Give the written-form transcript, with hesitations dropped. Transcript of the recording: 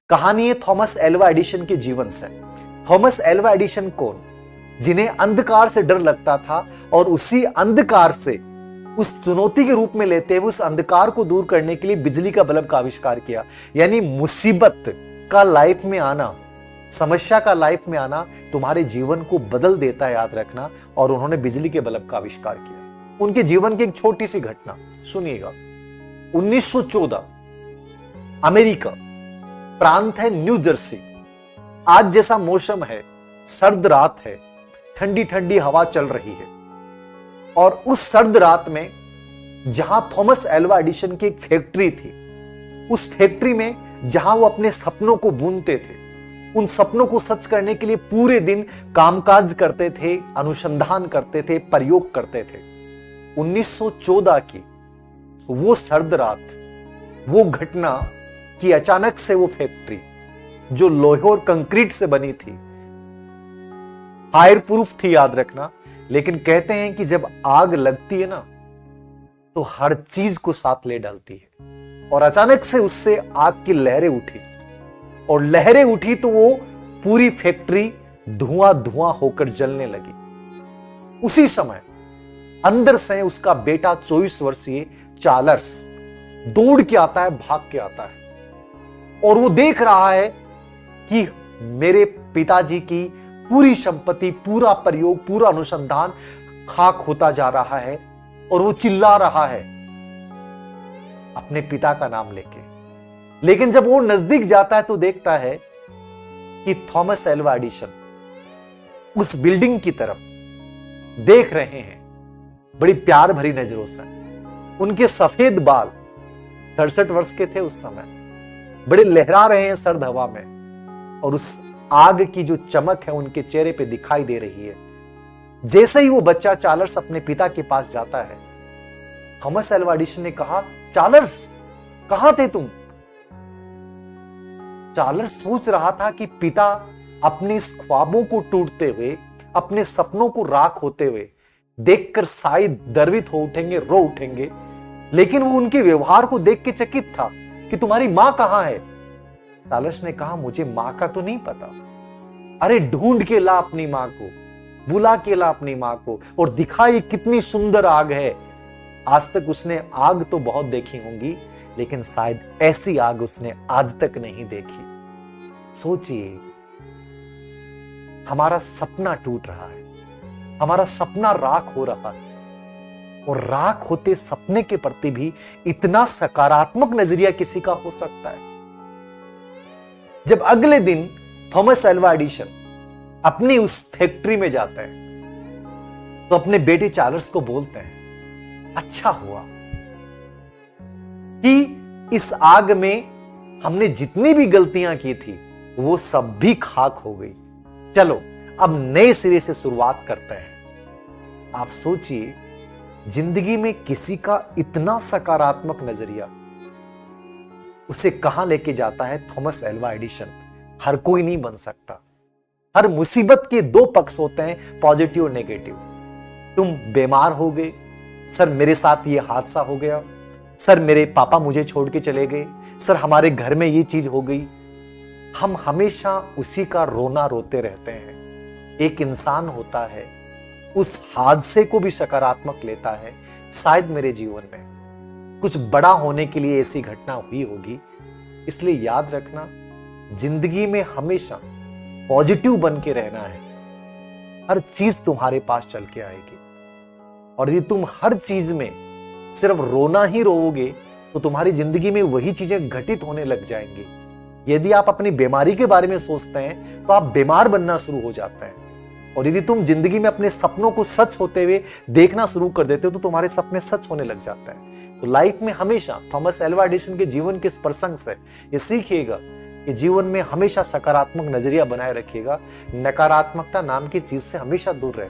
कहानी है Thomas Alva Edison के जीवन से। थॉमस एल्वा एडिशन कौन? जिन्हें अंधकार से डर लगता था और उसी अंधकार से उस चुनौती के रूप में लेते हुए उस अंधकार को दूर करने के लिए बिजली का बल्ब का आविष्कार किया। यानी मुसीबत का लाइफ में आना, समस्या का लाइफ में आना तुम्हारे जीवन को बदल देता है, याद रखना। और उन्होंने बिजली के बल्ब का आविष्कार किया। उनके जीवन की एक छोटी सी घटना सुनिएगा। 1914 अमेरिका, प्रांत है न्यू जर्सी। आज जैसा मौसम है, सर्द रात है, ठंडी ठंडी हवा चल रही है। और उस सर्द रात में जहां थॉमस एल्वा एडिशन की एक फैक्ट्री थी, उस फैक्ट्री में जहां वो अपने सपनों को बुनते थे, उन सपनों को सच करने के लिए पूरे दिन कामकाज करते थे, अनुसंधान करते थे, प्रयोग करते थे। 1914 की वो सर्द रात, वो घटना कि अचानक से वो फैक्ट्री जो लोहे और कंक्रीट से बनी थी, फायर प्रूफ थी, याद रखना। लेकिन कहते हैं कि जब आग लगती है ना तो हर चीज को साथ ले डालती है। और अचानक से उससे आग की लहरें उठी, और लहरें उठी तो वो पूरी फैक्ट्री धुआं धुआं होकर जलने लगी। उसी समय अंदर से उसका बेटा 24 वर्षीय चार्ल्स दौड़ के आता है, भाग के आता है। और वो देख रहा है कि मेरे पिताजी की पूरी संपत्ति, पूरा प्रयोग, पूरा अनुसंधान खाक होता जा रहा है। और वो चिल्ला रहा है अपने पिता का नाम लेके। लेकिन जब वो नजदीक जाता है तो देखता है कि थॉमस एल्वा एडिशन उस बिल्डिंग की तरफ देख रहे हैं बड़ी प्यार भरी नजरों से। उनके सफेद बाल, 67 वर्ष के थे उस समय, बड़े लहरा रहे हैं सर्द हवा में। और उस आग की जो चमक है उनके चेहरे पे दिखाई दे रही है। जैसे ही वो बच्चा चार्ल्स अपने पिता के पास जाता है, थॉमस एल्वा एडिशन ने कहा, चार्ल्स कहां थे तुम? चार्ल्स सोच रहा था कि पिता अपने इस ख्वाबों को टूटते हुए, अपने सपनों को राख होते हुए देखकर शायद गर्वित हो उठेंगे, रो उठेंगे। लेकिन वो उनके व्यवहार को देख के चकित था कि तुम्हारी मां कहां है? चार्ल्स ने कहा, मुझे मां का तो नहीं पता। अरे ढूंढ के ला अपनी मां को, बुला के ला अपनी मां को, और दिखाई कितनी सुंदर आग है। आज तक उसने आग तो बहुत देखी होंगी, लेकिन शायद ऐसी आग उसने आज तक नहीं देखी। सोचिए, हमारा सपना टूट रहा है, हमारा सपना राख हो रहा है। और राख होते सपने के प्रति भी इतना सकारात्मक नजरिया किसी का हो सकता है। जब अगले दिन थॉमस एल्वा एडिशन अपनी उस फैक्ट्री में जाते हैं तो अपने बेटे चार्ल्स को बोलते हैं, अच्छा हुआ कि इस आग में हमने जितनी भी गलतियां की थी वो सब भी खाक हो गई। चलो अब नए सिरे से शुरुआत करते हैं। आप सोचिए, जिंदगी में किसी का इतना सकारात्मक नजरिया उसे कहां लेके जाता है थॉमस एल्वा एडिशन। हर कोई नहीं बन सकता। हर मुसीबत के दो पक्ष होते हैं, पॉजिटिव और नेगेटिव। तुम बीमार हो गए, सर मेरे साथ ये हादसा हो गया, सर मेरे पापा मुझे छोड़ के चले गए, सर हमारे घर में ये चीज हो गई। हम हमेशा उसी का रोना रोते रहते हैं। एक इंसान होता है, उस हादसे को भी सकारात्मक लेता है। शायद मेरे जीवन में कुछ बड़ा होने के लिए ऐसी घटना हुई होगी। इसलिए याद रखना, जिंदगी में हमेशा पॉजिटिव बन के रहना है। हर चीज तुम्हारे पास चल के आएगी। और यदि तुम हर चीज में सिर्फ रोना ही रोओगे तो तुम्हारी जिंदगी में वही चीजें घटित होने लग जाएंगी। यदि आप अपनी बीमारी के बारे में सोचते हैं तो आप बीमार बनना शुरू हो जाते हैं। और यदि तुम जिंदगी में अपने सपनों को सच होते हुए देखना शुरू कर देते हो तो तुम्हारे सपने सच होने लग जाते हैं। तो लाइफ में हमेशा थॉमस एल्वा एडिशन के जीवन के इस प्रसंग से ये सीखिएगा कि जीवन में हमेशा सकारात्मक नजरिया बनाए रखिएगा। नकारात्मकता नाम की चीज से हमेशा दूर रहे।